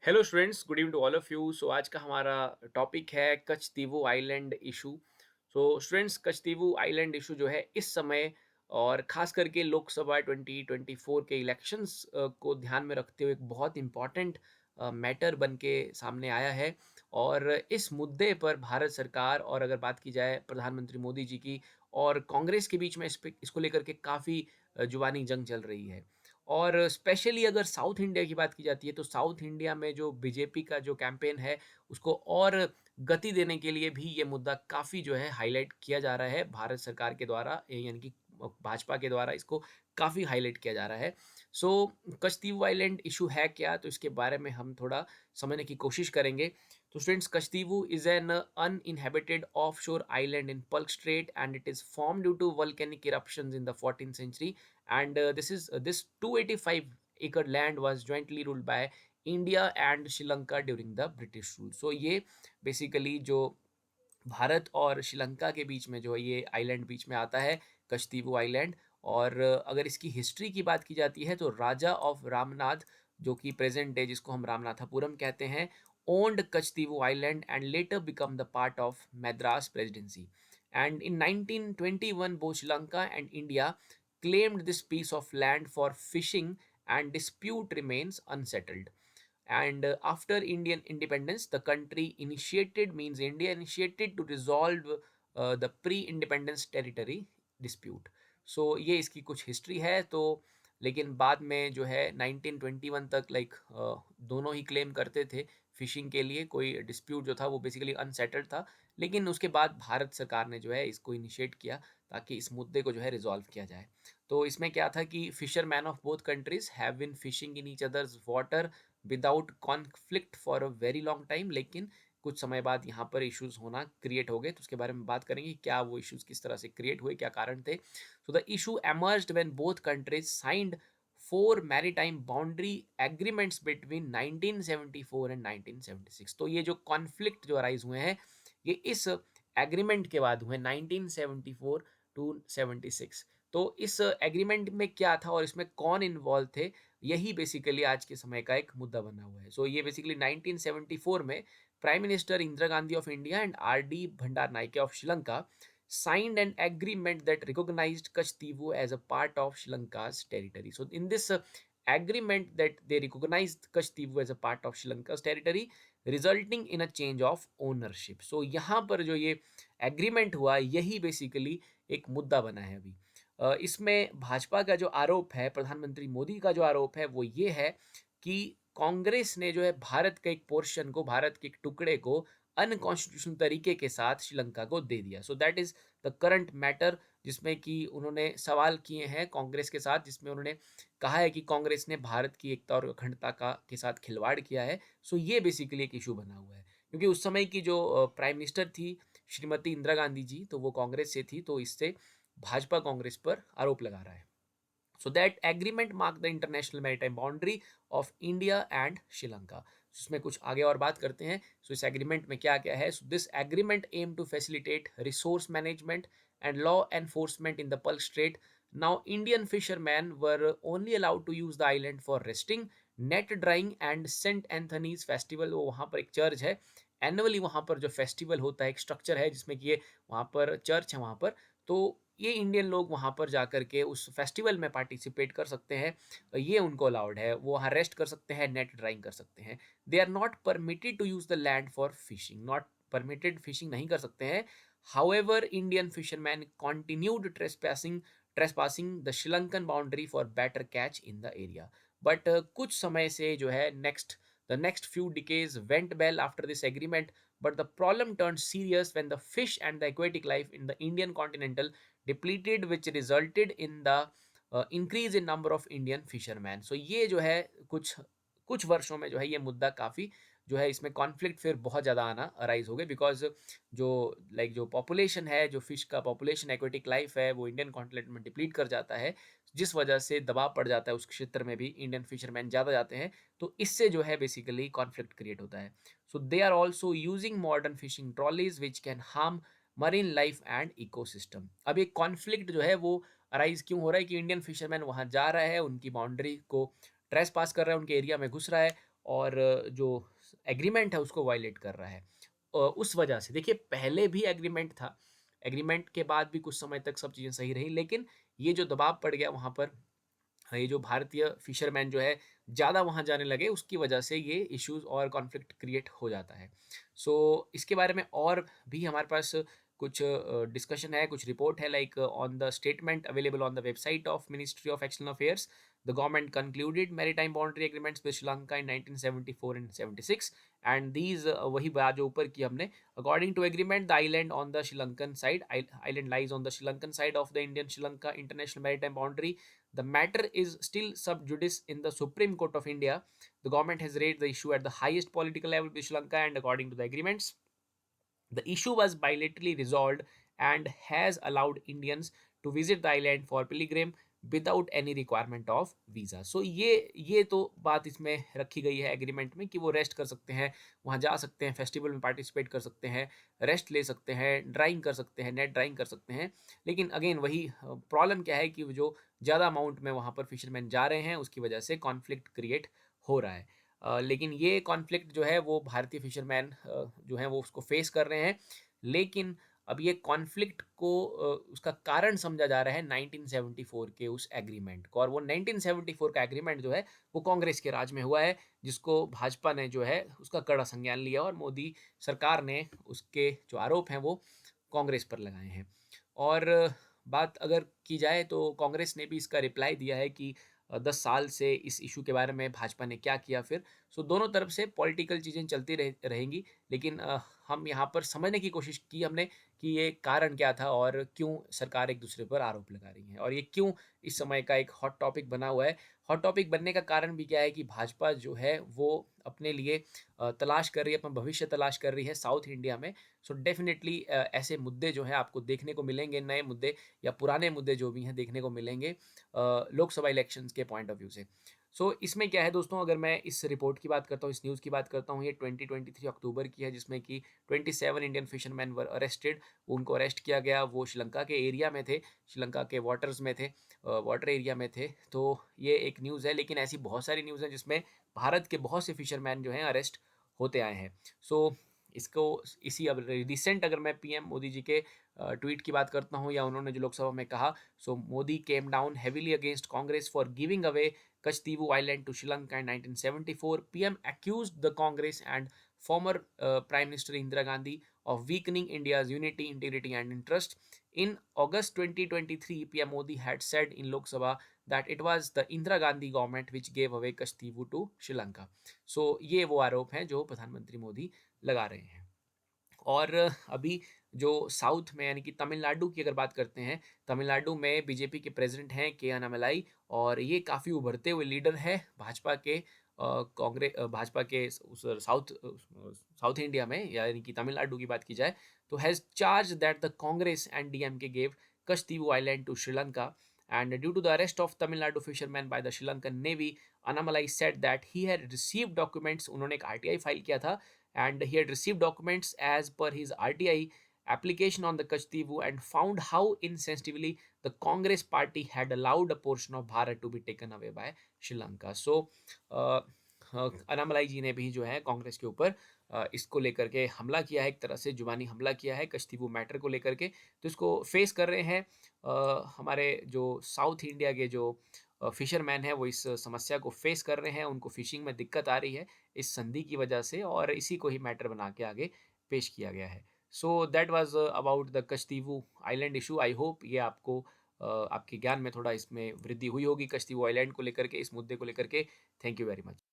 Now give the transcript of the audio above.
Hello students, good evening to all of you. So आज का हमारा टॉपिक है Katchatheevu island issue. So students, Katchatheevu island issue जो है इस समय और ख़ास करके लोकसभा 2024 के इलेक्शंस को ध्यान में रखते हुए एक बहुत इम्पॉर्टेंट मैटर बन के सामने आया है। और इस मुद्दे पर भारत सरकार और अगर बात की जाए प्रधानमंत्री मोदी जी की और कांग्रेस के बीच में इसको लेकर के काफ़ी जुबानी जंग चल रही है। और स्पेशली अगर साउथ इंडिया की बात की जाती है तो साउथ इंडिया में जो बीजेपी का जो कैंपेन है उसको और गति देने के लिए भी ये मुद्दा काफ़ी जो है हाईलाइट किया जा रहा है भारत सरकार के द्वारा, यानी कि भाजपा के द्वारा इसको काफ़ी हाईलाइट किया जा रहा है। सो कश्तीव आइलैंड इशू है क्या, तो इसके बारे में हम थोड़ा समझने की कोशिश करेंगे। तो students, Katchatheevu is an uninhabited offshore island in Pulk Strait, and it is formed due to volcanic eruptions in the 14th century. And this 285-acre land was jointly ruled by India and Sri Lanka during the British rule. So ये basically जो भारत और श्रीलंका के बीच में जो है ये island बीच में आता है, कश्तीवू आइलैंड। और अगर इसकी हिस्ट्री की बात की जाती है तो राजा ऑफ रामनाथ, जो कि प्रेजेंट डे जिसको हम रामनाथापुरम कहते हैं, owned Katchatheevu island and later become the part of Madras presidency. And in 1921 both Sri Lanka and India claimed this piece of land for fishing, and dispute remains unsettled. And after Indian independence, the country initiated means India initiated to resolve the pre-independence territory dispute. So ये इसकी कुछ history है। तो लेकिन बाद में जो है 1921 तक दोनों ही क्लेम करते थे फिशिंग के लिए, कोई डिस्प्यूट जो था वो बेसिकली अनसेटल्ड था। लेकिन उसके बाद भारत सरकार ने जो है इसको इनिशिएट किया ताकि इस मुद्दे को जो है रिजॉल्व किया जाए। तो इसमें क्या था कि fisherman of both countries have been fishing in each others water without conflict for a very long time. लेकिन कुछ समय बाद यहाँ पर इश्यूज होना क्रिएट हो गए, तो उसके बारे में बात करेंगे क्या वो इश्यूज किस तरह से क्रिएट हुए, क्या कारण थे। So the issue emerged when both countries signed four maritime boundary agreements between 1974 and 1976। तो ये जो कॉन्फ्लिक्ट जो अराइज हुए हैं ये इस एग्रीमेंट के बाद हुए 1974 टू 76। तो इस एग्रीमेंट में क्या था और इसमें कौन इन्वॉल्व थे, यही बेसिकली आज के समय का एक मुद्दा बना हुआ है। सो ये बेसिकली 1974 में prime minister Indira Gandhi of India and R D Bandaranaike of Sri Lanka signed an agreement that recognized Kachtivu as a part of Sri Lanka's territory. So in this agreement that they recognized Kachtivu as a part of Sri Lanka's territory, resulting in a change of ownership. So यहाँ पर जो ये agreement हुआ यही basically एक मुद्दा बना है अभी। इसमें भाजपा का जो आरोप है, प्रधानमंत्री मोदी का जो आरोप है वो ये है कि कांग्रेस ने जो है भारत के एक पोर्शन को, भारत के एक टुकड़े को अनकॉन्स्टिट्यूशनल तरीके के साथ श्रीलंका को दे दिया। So that is the current matter, जिसमें कि उन्होंने सवाल किए हैं कांग्रेस के साथ, जिसमें उन्होंने कहा है कि कांग्रेस ने भारत की एकता और अखंडता का के साथ खिलवाड़ किया है। सो ये बेसिकली एक इशू बना हुआ है, क्योंकि उस समय की जो प्राइम मिनिस्टर थी श्रीमती इंदिरा गांधी जी, तो वो कांग्रेस से थी, तो इससे भाजपा कांग्रेस पर आरोप लगा रहा है। So that agreement marked the international maritime boundary of India and Sri Lanka. इसमें कुछ आगे और बात करते हैं। सो इस एग्रीमेंट में क्या क्या है। So this agreement aim to facilitate resource management and law enforcement in the Palk strait. Now Indian fisherman were only allowed to use the island for resting, net drying and saint Anthony's festival. वो वहाँ पर एक church है, annually वहाँ पर जो festival होता है, एक स्ट्रक्चर है जिसमें कि ये वहाँ पर चर्च है वहाँ पर, तो ये इंडियन लोग वहाँ पर जाकर के उस फेस्टिवल में पार्टिसिपेट कर सकते हैं, ये उनको अलाउड है। वो वहाँ रेस्ट कर सकते हैं, नेट ड्राइंग कर सकते हैं। They are not permitted to use the land for fishing, not permitted, fishing नहीं कर सकते हैं। However Indian fisherman continued trespassing the Sri Lankan boundary for better catch in the area. But कुछ समय से जो है the next few decades went well after this agreement, but the problem turned serious when the fish and the aquatic life in the Indian continental depleted, which resulted in the increase in number of Indian fishermen. So ये जो है कुछ कुछ वर्षों में जो है ये मुद्दा काफ़ी जो है इसमें कॉन्फ्लिक्ट फिर बहुत ज़्यादा आना अराइज हो गए, बिकॉज जो जो पॉपुलेशन है, जो फिश का पॉपुलेशन, एक्वेटिक लाइफ है, वो इंडियन कॉन्टिनेंट में डिप्लीट कर जाता है, जिस वजह से दबाव पड़ जाता है उस क्षेत्र में भी इंडियन फिशरमैन ज़्यादा जाते हैं। तो इससे जो है बेसिकली कॉन्फ्लिक्ट क्रिएट होता है। So they are also using modern fishing trawlers which can harm marine life and ecosystem. अब ये कॉन्फ्लिक्ट जो है वो अराइज क्यों हो रहा है कि इंडियन फिशरमैन वहाँ जा रहा है, उनकी बाउंड्री को ट्रेस पास कर रहा है, उनके एरिया में घुस रहा है, और जो एग्रीमेंट है उसको वायलेट कर रहा है। उस वजह से देखिए पहले भी एग्रीमेंट था, एग्रीमेंट के बाद भी कुछ समय तक सब चीज़ें सही रही, लेकिन ये जो दबाव पड़ गया वहाँ पर, ये जो भारतीय फिशरमैन जो है ज़्यादा वहाँ जाने लगे, उसकी वजह से ये इश्यूज और कॉन्फ्लिक्ट क्रिएट हो जाता है। सो इसके बारे में और भी हमारे पास कुछ डिस्कशन है, कुछ रिपोर्ट है, like on the statement available on the website of ministry of external affairs, the government concluded maritime boundary agreements with Sri Lanka in 1974 and 76, and these वही बात जो ऊपर की हमने, according to agreement the island on the Sri Lankan side, island lies on the Sri Lankan side of the Indian Sri Lanka international maritime boundary. The matter is still sub judice in the Supreme Court of India. The government has raised the issue at the highest political level with Sri Lanka, and according to the agreements, the issue was bilaterally resolved and has allowed Indians to visit the island for pilgrim without any requirement of visa. So ये तो बात इसमें रखी गई है agreement में कि वो रेस्ट कर सकते हैं, वहाँ जा सकते हैं, फेस्टिवल में पार्टिसिपेट कर सकते हैं, रेस्ट ले सकते हैं, ड्राइंग कर सकते हैं, नेट ड्राइंग कर सकते हैं. लेकिन अगेन वही प्रॉब्लम क्या है कि जो ज़्यादा अमाउंट में वहाँ पर फिशरमैन जा रहे हैं उसकी वजह से कॉन्फ्लिक्ट क्रिएट हो रहा है. लेकिन ये कॉन्फ्लिक्ट जो है वो भारतीय फिशरमैन जो हैं वो उसको फेस कर रहे हैं. लेकिन अब ये कॉन्फ्लिक्ट को उसका कारण समझा जा रहा है 1974 के उस एग्रीमेंट को, और वो 1974 का एग्रीमेंट जो है वो कांग्रेस के राज में हुआ है, जिसको भाजपा ने जो है उसका कड़ा संज्ञान लिया और मोदी सरकार ने उसके जो आरोप हैं वो कांग्रेस पर लगाए हैं. और बात अगर की जाए तो कांग्रेस ने भी इसका रिप्लाई दिया है कि 10 साल से इस इशू के बारे में भाजपा ने क्या किया फिर. सो दोनों तरफ से पॉलिटिकल चीज़ें चलती रहेंगी, लेकिन हम यहाँ पर समझने की कोशिश की हमने कि ये कारण क्या था और क्यों सरकार एक दूसरे पर आरोप लगा रही है, और ये क्यों इस समय का एक हॉट टॉपिक बना हुआ है. हॉट टॉपिक बनने का कारण भी क्या है कि भाजपा जो है वो अपने लिए तलाश कर रही है, अपना भविष्य तलाश कर रही है साउथ इंडिया में. सो डेफिनेटली ऐसे मुद्दे जो हैं आपको देखने को मिलेंगे, नए मुद्दे या पुराने मुद्दे जो भी हैं देखने को मिलेंगे लोकसभा इलेक्शंस के पॉइंट ऑफ व्यू से. सो इसमें क्या है दोस्तों, अगर मैं इस रिपोर्ट की बात करता हूँ, इस न्यूज़ की बात करता हूँ, ये 2023 अक्टूबर की है, जिसमें कि 27 इंडियन फिशरमैन वर अरेस्टेड. उनको अरेस्ट किया गया, वो श्रीलंका के एरिया में थे, श्रीलंका के वाटर्स में थे, वाटर एरिया में थे. तो ये एक न्यूज़ है, लेकिन ऐसी बहुत सारी न्यूज़ हैं जिसमें भारत के बहुत से फिशरमैन जो हैं अरेस्ट होते आए हैं. सो इसको इसी अब रिसेंट अगर मैं पीएम मोदी जी के ट्वीट की बात करता हूँ या उन्होंने जो लोकसभा में कहा, so Modi came down heavily against Congress for giving away Kachtivu Island to Sri Lanka in 1974. PM accused the Congress and former Prime Minister Indira Gandhi of weakening India's unity, integrity, and interest. In August 2023, PM Modi had said in Lok Sabha that it was the Indira Gandhi government which gave away Kachtivu to Sri Lanka. So ये वो आरोप हैं जो प्रधानमंत्री मोदी लगा रहे हैं. और अभी जो साउथ में यानी कि तमिलनाडु की अगर बात करते हैं, तमिलनाडु में बीजेपी के प्रेसिडेंट हैं के अन्नामलाई, और ये काफ़ी उभरते हुए लीडर है भाजपा के कांग्रेस भाजपा के साउथ इंडिया में, यानी कि तमिलनाडु की बात की जाए तो has charge that the Congress and DMK gave Katchatheevu island to Sri Lanka. And due to the arrest of Tamil Nadu fishermen by the Sri Lankan Navy, Annamalai said that he had received documents. उन्होंने एक आरटीआई फाइल किया था, and he had received documents as per his RTI application on the Kachtivu and found how insensitively the Congress party had allowed a portion of Bharat to be taken away by Sri Lanka. So, Anamalai जी ने भी जो है कांग्रेस के ऊपर इसको लेकर के हमला किया है, एक तरह से जुबानी हमला किया है कश्तीवू मैटर को लेकर के. तो इसको फेस कर रहे हैं हमारे जो साउथ इंडिया के जो फिशरमैन हैं, वो इस समस्या को फेस कर रहे हैं, उनको फिशिंग में दिक्कत आ रही है इस संधि की वजह से, और इसी को ही मैटर बना के आगे पेश किया गया है. So that was about the Katchatheevu island issue. I hope ये आपको आपके ज्ञान में थोड़ा इसमें वृद्धि हुई होगी कश्तीवू आइलैंड को लेकर के, इस मुद्दे को लेकर के. Thank you very much.